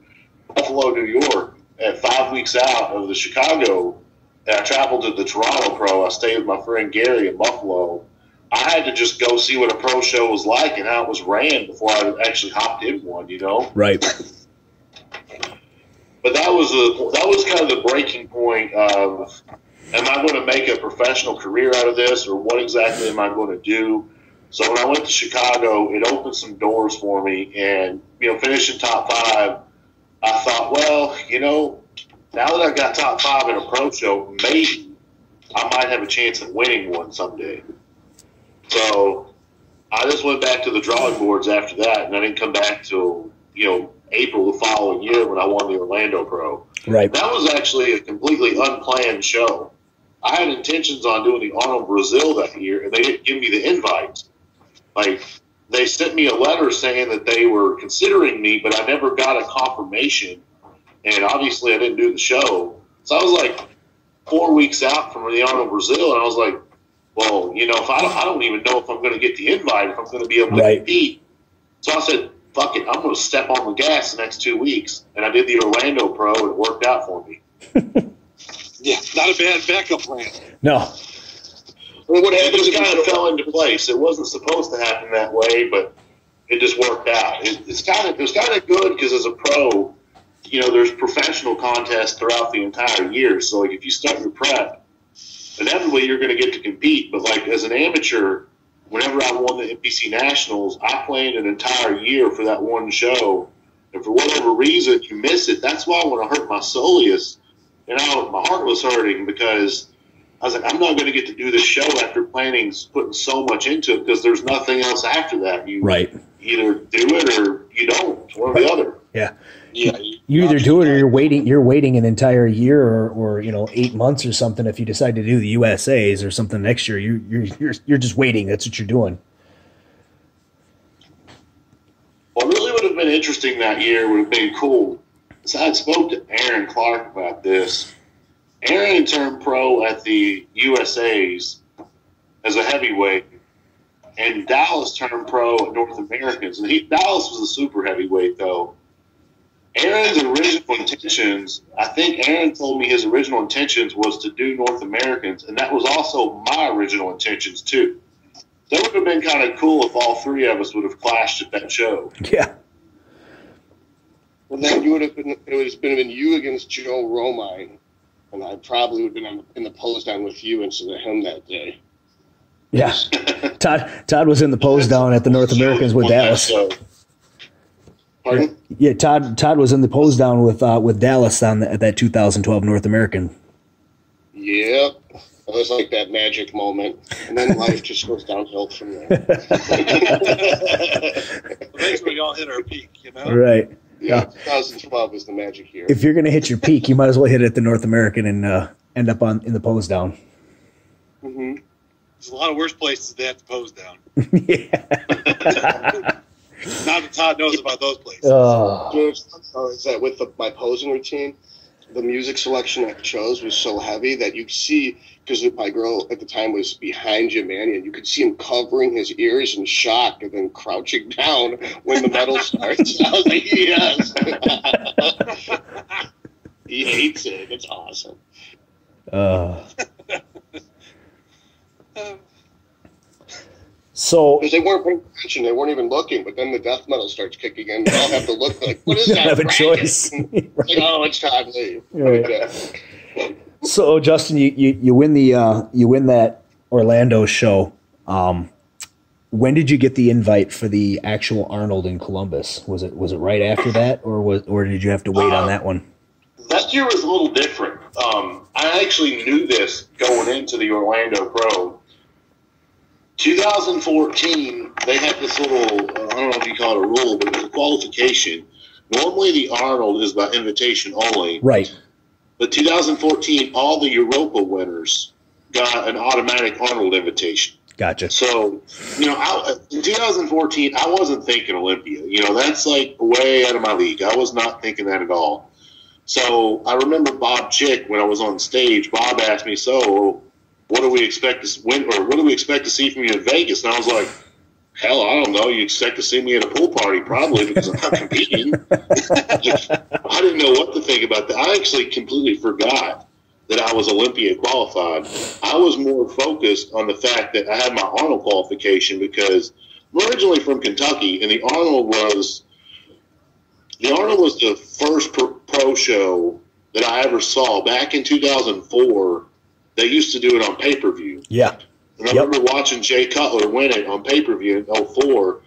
Buffalo, New York at 5 weeks out of the Chicago, and I traveled to the Toronto Pro. I stayed with my friend Gary in Buffalo. I had to just go see what a pro show was like and how it was ran before I actually hopped in one, you know? Right. But that was kind of the breaking point of, am I going to make a professional career out of this, or what exactly am I going to do? So when I went to Chicago, it opened some doors for me, and, you know, finishing top 5, I thought, well, you know, now that I've got top 5 in a pro show, maybe I might have a chance of winning one someday. So I just went back to the drawing boards after that, and I didn't come back till, you know, April the following year when I won the Orlando Pro. Right. That was actually a completely unplanned show. I had intentions on doing the Arnold Brazil that year, and they didn't give me the invite. Like, they sent me a letter saying that they were considering me, but I never got a confirmation. And obviously I didn't do the show. So I was like 4 weeks out from the Arnold Brazil, and I was like, well, you know, if I don't even know if I'm going to get the invite, if I'm going to be able to compete. So I said, fuck it, I'm going to step on the gas the next 2 weeks. And I did the Orlando Pro, and it worked out for me. Yeah, not a bad backup plan. No. Well, what happened just kind of fell into place. It wasn't supposed to happen that way, but it just worked out. It was kind of good because as a pro, you know, there's professional contests throughout the entire year. So, like, if you start your prep, inevitably you're going to get to compete. But, like, as an amateur, whenever I won the NPC Nationals, I planned an entire year for that one show. And for whatever reason, you miss it. That's why when I hurt my soleus, my heart was hurting, because I was like, I'm not going to get to do this show after putting so much into it, because there's nothing else after that. You either do it or you don't, one or the other. Yeah. Yeah. You either do it or you're waiting an entire year or you know, 8 months or something. If you decide to do the USAs or something next year, you're just waiting. That's what you're doing. What really would have been interesting that year would have been cool. So I spoke to Aaron Clark about this. Aaron turned pro at the USAs as a heavyweight, and Dallas turned pro at North Americans. And Dallas was a super heavyweight, though. Aaron's original intentions, I think Aaron told me his original intentions was to do North Americans, and that was also my original intentions too. That would have been kind of cool if all three of us would have clashed at that show. Yeah. Well, then you would have been. It would have been you against Joe Romine, and I probably would have been in the pose down with you instead of him that day. Yeah. Todd was in the pose down at the North Americans with Dallas. Pardon? Yeah, Todd was in the pose down with Dallas at that 2012 North American. Yep. It was like that magic moment, and then life just goes downhill from there. Eventually, we all hit our peak, you know? Right. Yeah, 2012 is the magic year. If you're going to hit your peak, you might as well hit it at the North American and end up in the pose down. Mm-hmm. There's a lot of worse places to have to pose down. Yeah. Not that Todd knows about those places. Is that with my posing routine, the music selection I chose was so heavy that you see, because my girl at the time was behind Jim Mannion, and you could see him covering his ears in shock and then crouching down when the metal starts. I was like, yes. He hates it. It's awesome. So because they weren't paying attention, they weren't even looking. But then the death metal starts kicking in. They all have to look like, what is you that? have a choice. Like, oh, it's Todd Lee. Right. So Justin, you win that Orlando show. When did you get the invite for the actual Arnold in Columbus? Was it right after that, or did you have to wait on that one? That year was a little different. I actually knew this going into the Orlando Pro. 2014, they had this little, I don't know if you call it a rule, but it was a qualification. Normally the Arnold is by invitation only. Right. But 2014, all the Europa winners got an automatic Arnold invitation. Gotcha. So, in 2014, I wasn't thinking Olympia. That's like way out of my league. I was not thinking that at all. So I remember Bob Chick, when I was on stage, Bob asked me, so what do we expect to win, or what do we expect to see from you in Vegas? And I was like, hell, I don't know. You expect to see me at a pool party, probably, because I'm not competing. I didn't know what to think about that. I actually completely forgot that I was Olympia qualified. I was more focused on the fact that I had my Arnold qualification, because I'm originally from Kentucky, and the Arnold was the first pro show that I ever saw back in 2004. They used to do it on pay-per-view. Yeah. And I remember watching Jay Cutler win it on pay-per-view in 2004.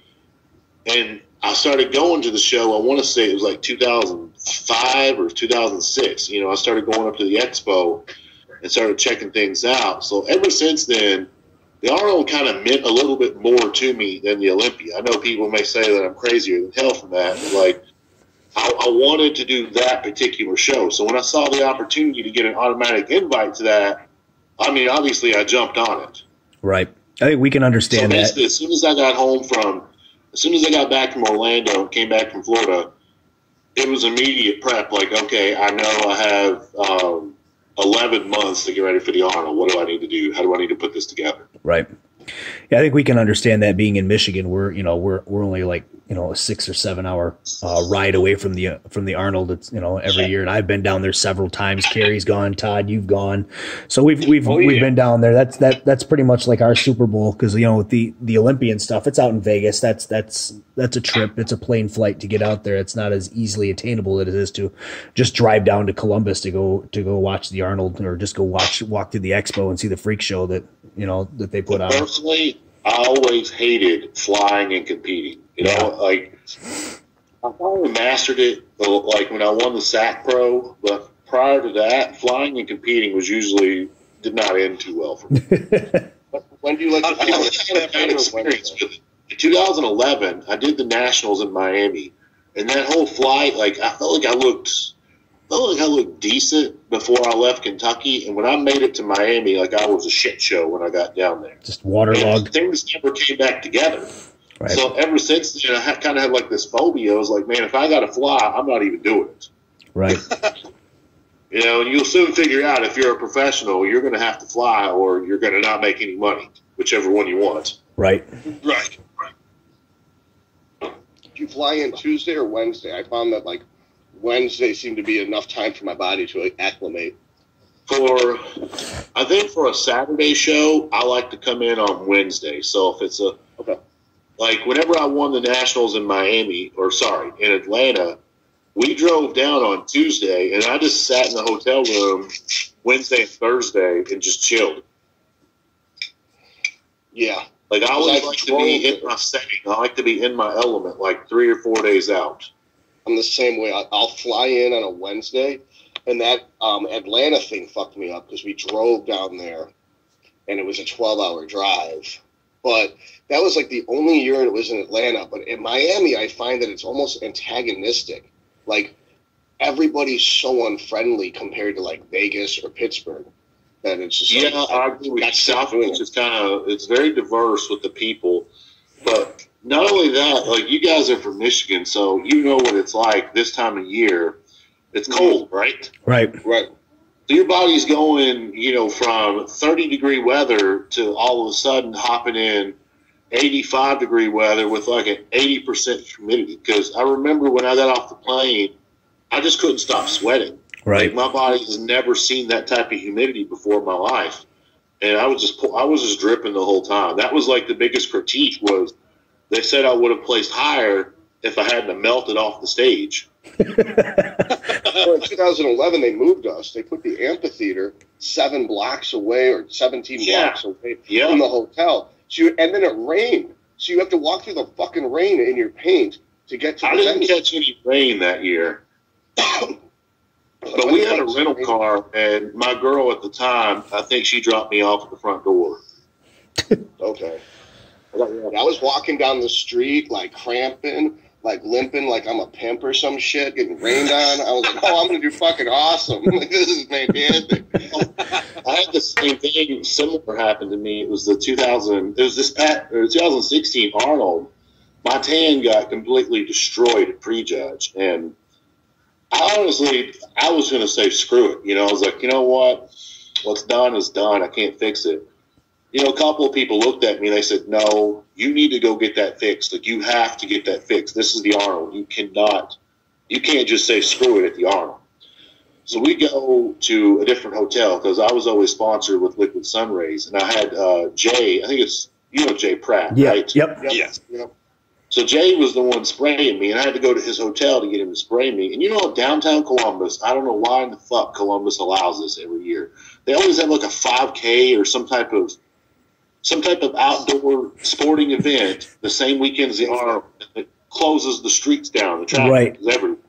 And I started going to the show, I want to say it was like 2005 or 2006. I started going up to the expo and started checking things out. So ever since then, the Arnold kind of meant a little bit more to me than the Olympia. I know people may say that I'm crazier than hell from that, but I wanted to do that particular show. So when I saw the opportunity to get an automatic invite to that, obviously I jumped on it. Right. I think we can understand that. As soon as I got back from Orlando and came back from Florida, it was immediate prep. Like, okay, I know I have 11 months to get ready for the Arnold. What do I need to do? How do I need to put this together? Right. Yeah, I think we can understand that. Being in Michigan, we're only like a 6 or 7 hour ride away from the Arnold. It's every year, and I've been down there several times. Carrie's gone, Todd, you've gone, so we've been down there. That's pretty much like our Super Bowl, because with the Olympian stuff, it's out in Vegas. That's a trip. It's a plane flight to get out there. It's not as easily attainable as it is to just drive down to Columbus to go watch the Arnold, or just go walk through the expo and see the freak show that they put on. Personally, I always hated flying and competing. I finally mastered it, like when I won the SAC Pro, but prior to that, flying and competing did not end too well for me. When do you like to I had a bad experience with it. In 2011, I did the Nationals in Miami, and that whole flight, I felt like I looked decent before I left Kentucky, and when I made it to Miami, I was a shit show when I got down there. Just waterlogged. And things never came back together. Right. So ever since then, I kind of had this phobia. I was like, man, if I got to fly, I'm not even doing it. Right. And you'll soon figure out if you're a professional, you're going to have to fly, or you're going to not make any money, whichever one you want. Right. Right. Do you fly in Tuesday or Wednesday? I found that Wednesday seemed to be enough time for my body to acclimate. I think for a Saturday show, I like to come in on Wednesday. So if it's like whenever I won the Nationals in in Atlanta, we drove down on Tuesday, and I just sat in the hotel room Wednesday and Thursday and just chilled. Yeah. Like, I always like to be in my setting. I like to be in my element, like 3 or 4 days out. I'm the same way. I'll fly in on a Wednesday, and that Atlanta thing fucked me up because we drove down there, and it was a 12-hour drive. But that was like the only year it was in Atlanta. But in Miami, I find that it's almost antagonistic. Like, everybody's so unfriendly compared to, like, Vegas or Pittsburgh. That it's just I agree with South Beach. It's very diverse with the people. But not only that, like, you guys are from Michigan, so you know what it's like this time of year. It's cold, right? Right. So your body's going, from 30-degree weather to all of a sudden hopping in 85-degree weather with like an 80% humidity. Because I remember when I got off the plane, I just couldn't stop sweating. Right. Like, my body has never seen that type of humidity before in my life. And I was just dripping the whole time. That was like the biggest critique was they said I would have placed higher if I hadn't melted off the stage. Well, in 2011, they moved us. They put the amphitheater 7 blocks away or 17 blocks away from the hotel. And then it rained. So you have to walk through the fucking rain in your paint to get to the venue. I didn't catch any rain that year. But we had a rental car, and my girl at the time, I think she dropped me off at the front door. Okay. I was walking down the street, like, cramping, like, limping, like I'm a pimp or some shit, getting rained on. I was like, I'm going to do fucking awesome. Like, this is fantastic. I had the same thing. Similar happened to me. It was 2016 Arnold. My tan got completely destroyed at prejudge, and I was going to say screw it. I was like, you know what? What's done is done. I can't fix it. A couple of people looked at me and they said, no, you need to go get that fixed. Like, you have to get that fixed. This is the Arnold. You can't just say screw it at the Arnold. So we go to a different hotel because I was always sponsored with Liquid Sun Rays. And I had Jay, I think it's, Jay Pratt, right? Yep. Yes. Yep. So Jay was the one spraying me, and I had to go to his hotel to get him to spray me. And downtown Columbus, I don't know why in the fuck Columbus allows this every year. They always have like a 5K or some type of outdoor sporting event the same weekend as the Arnold. It closes the streets down. The traffic is everywhere.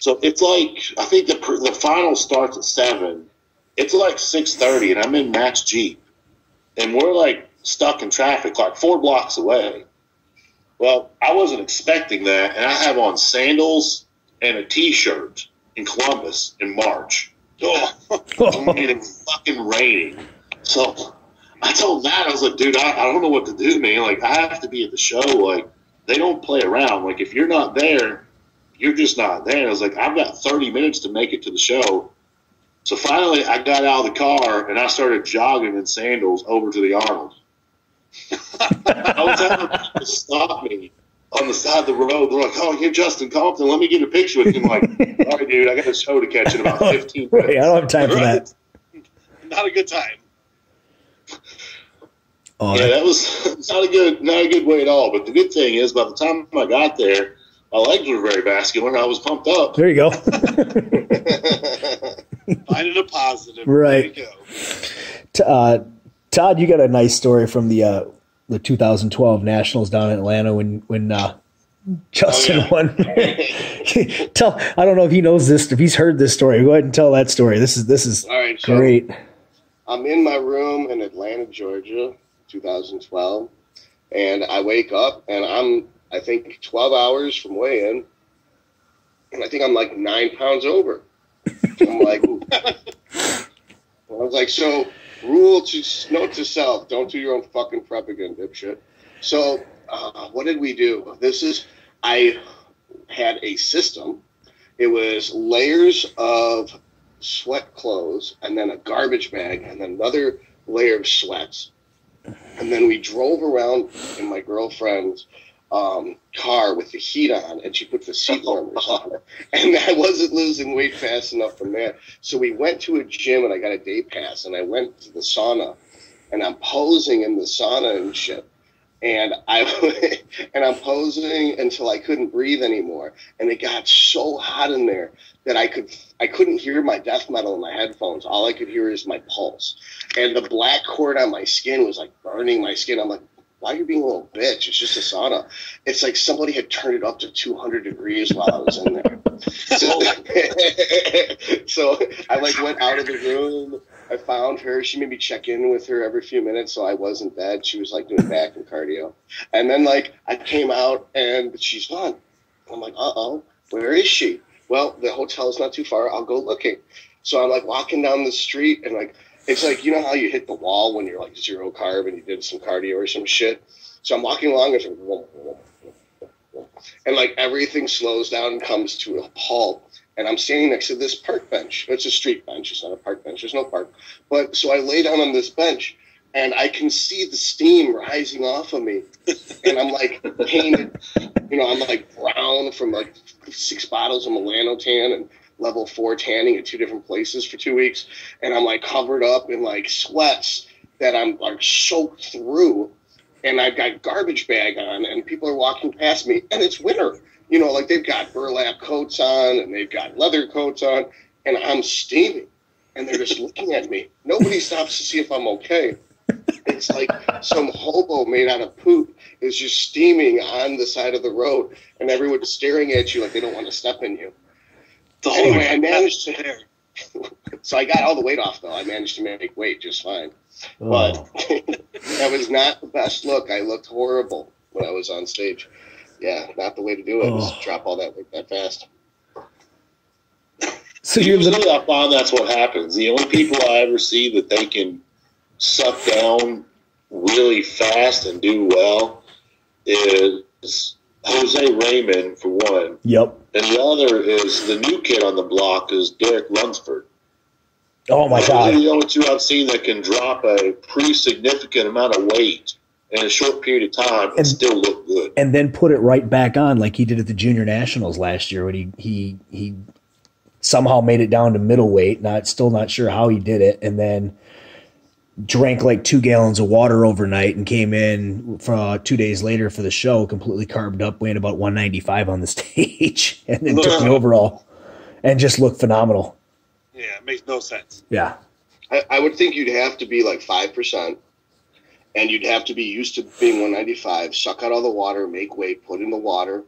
So it's like, I think the final starts at 7. It's like 6:30, and I'm in Matt's Jeep. And we're like stuck in traffic like 4 blocks away. Well, I wasn't expecting that, and I have on sandals and a T-shirt in Columbus in March. And it's fucking raining. So I told Matt, I was like, dude, I don't know what to do, man. Like, I have to be at the show. Like, they don't play around. Like, if you're not there, you're just not there. I was like, I've got 30 minutes to make it to the show. So finally, I got out of the car, and I started jogging in sandals over to the Arnold. I was having people stop me on the side of the road. They're like, oh, you're Justin Compton. Let me get a picture with you. I'm like, all right, dude, I got a show to catch in about 15 minutes. I don't have time for that. Not a good time. That was not a good way at all. But the good thing is, by the time I got there, my legs were very vascular. I was pumped up. There you go. Finding a positive. Right. There you go. Todd, you got a nice story from the 2012 Nationals down in Atlanta when Justin won. I don't know if he knows this, if he's heard this story. Go ahead and tell that story. This is all right, great. So I'm in my room in Atlanta, Georgia, 2012, and I wake up and I'm, I think, 12 hours from weigh-in, and I think I'm like 9 pounds over. I'm like, I was like, so note to self, don't do your own fucking prep again, dipshit. So what did we do? I had a system. It was layers of sweat clothes and then a garbage bag and then another layer of sweats. And then we drove around in my girlfriend's car with the heat on, and she put the seat warmers on it. And I wasn't losing weight fast enough from that. So we went to a gym, and I got a day pass, and I went to the sauna, and I'm posing in the sauna and shit. And I'm posing until I couldn't breathe anymore, and it got so hot in there that I couldn't hear my death metal in my headphones. All I could hear is my pulse, and the black cord on my skin was like burning my skin. I'm like, why are you being a little bitch? It's just a sauna. It's like somebody had turned it up to 200 degrees while I was in there. So I like went out of the room. I found her. She made me check in with her every few minutes so I wasn't dead. She was like doing back and cardio. And then like I came out and she's gone. I'm like, uh-oh, where is she? Well, the hotel's not too far. I'll go looking. So I'm like walking down the street and like, it's like, you know how you hit the wall when you're like 0 carb and you did some cardio or some shit? So I'm walking along and it's like, whoa, whoa, whoa, whoa. And like everything slows down and comes to a halt. And I'm standing next to this park bench. It's a street bench. It's not a park bench. There's no park. But so I lay down on this bench, and I can see the steam rising off of me. And I'm like painted, I'm like brown from like 6 bottles of Milano tan and level 4 tanning at 2 different places for 2 weeks. And I'm like covered up in like sweats that I'm like soaked through. And I've got garbage bag on, and people are walking past me, and it's winter. Like they've got burlap coats on and they've got leather coats on, and I'm steaming, and they're just looking at me. Nobody stops to see if I'm okay. It's like some hobo made out of poop is just steaming on the side of the road, and everyone's staring at you like they don't want to step in you. Anyway, I managed to. So I got all the weight off, though. I managed to make weight just fine. Oh. But that was not the best look. I looked horrible when I was on stage. Yeah, not the way to do it. Is drop all that weight that fast. So usually I find that's what happens. The only people I ever see that they can suck down really fast and do well is Jose Raymond, for one. Yep. And the other is the new kid on the block is Derek Lunsford. Oh, my God. Those are the only 2 I've seen that can drop a pretty significant amount of weight in a short period of time and still look good. And then put it right back on like he did at the Junior Nationals last year when he somehow made it down to middleweight. Still not sure how he did it. And then drank like 2 gallons of water overnight and came in for 2 days later for the show, completely carved up, weighing about 195 on the stage, and then took the overall and just looked phenomenal. Yeah, it makes no sense. Yeah. I would think you'd have to be like 5%. And you'd have to be used to being 195, suck out all the water, make weight, put in the water,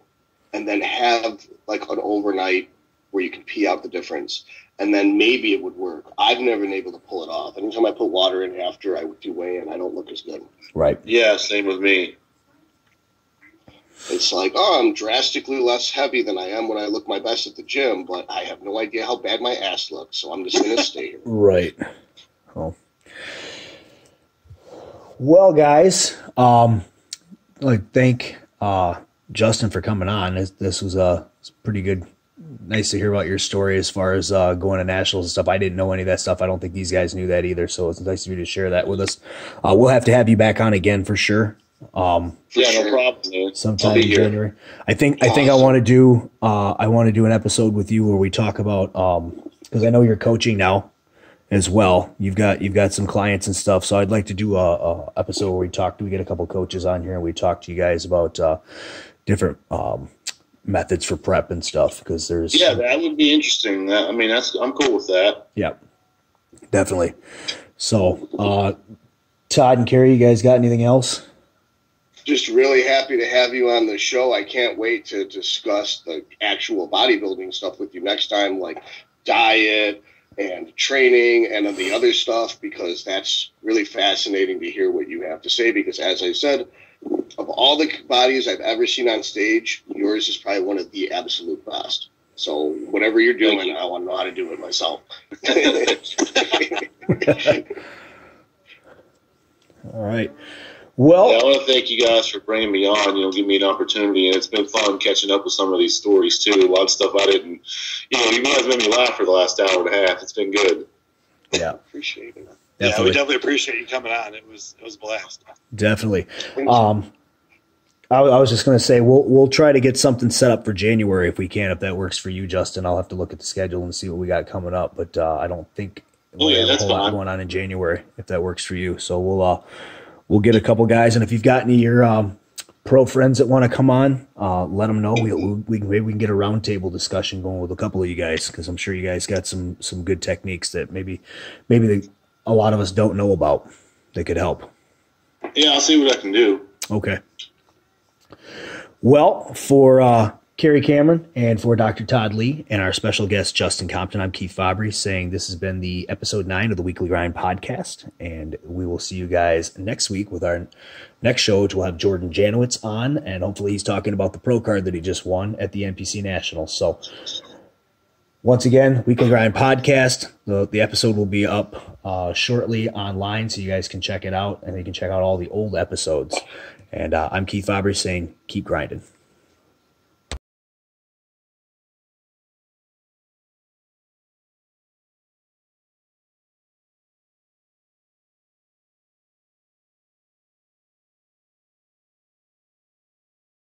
and then have like an overnight where you can pee out the difference. And then maybe it would work. I've never been able to pull it off. Anytime I put water in after I do weigh in, I don't look as good. Right. Yeah, same with me. It's like, I'm drastically less heavy than I am when I look my best at the gym, but I have no idea how bad my ass looks, so I'm just going to stay here. Right. Oh. Well, guys, thank Justin for coming on. This was pretty good. Nice to hear about your story as far as going to nationals and stuff. I didn't know any of that stuff. I don't think these guys knew that either. So it's nice of you to share that with us. We'll have to have you back on again for sure. No problem, man. Sometime in January. I think I want to do an episode with you where we talk about because I know you're coaching now as well. You've got some clients and stuff, so I'd like to do a episode where we get a couple coaches on here and we talk to you guys about different methods for prep and stuff, because there's that would be interesting. I'm cool with that. Yeah, definitely. So Todd and Carrie, you guys got anything else? Just really happy to have you on the show. I can't wait to discuss the actual bodybuilding stuff with you next time, like diet and training and the other stuff, because that's really fascinating to hear what you have to say, because as I said, of all the bodies I've ever seen on stage, yours is probably one of the absolute best. So whatever you're doing, I want to know how to do it myself. All right. Well, I want to thank you guys for bringing me on, give me an opportunity, and it's been fun catching up with some of these stories too. A lot of stuff I didn't, you guys made me laugh for the last hour and a half. It's been good. Yeah. Appreciate it. Definitely. Yeah, we definitely appreciate you coming on. It was a blast. Definitely. I was just going to say we'll try to get something set up for January if we can. If that works for you, Justin, I'll have to look at the schedule and see what we got coming up. But I don't think we have a whole lot going on in January if that works for you. So we'll get a couple guys, and if you've got any of your pro friends that want to come on, let them know. Maybe we can get a roundtable discussion going with a couple of you guys, because I'm sure you guys got some good techniques that maybe a lot of us don't know about that could help. Yeah, I'll see what I can do. Okay. Well, for Kerry Cameron and for Doctortoddlee and our special guest, Justin Compton, I'm Keith Fabbri saying this has been the episode 9 of the Weekly Grind podcast. And we will see you guys next week with our next show, which we'll have Jordan Janowitz on. And hopefully he's talking about the pro card that he just won at the NPC Nationals. So once again, Weekly Grind podcast. The episode will be up shortly online, so you guys can check it out. And you can check out all the old episodes. And I'm Keith Fabbri saying, keep grinding.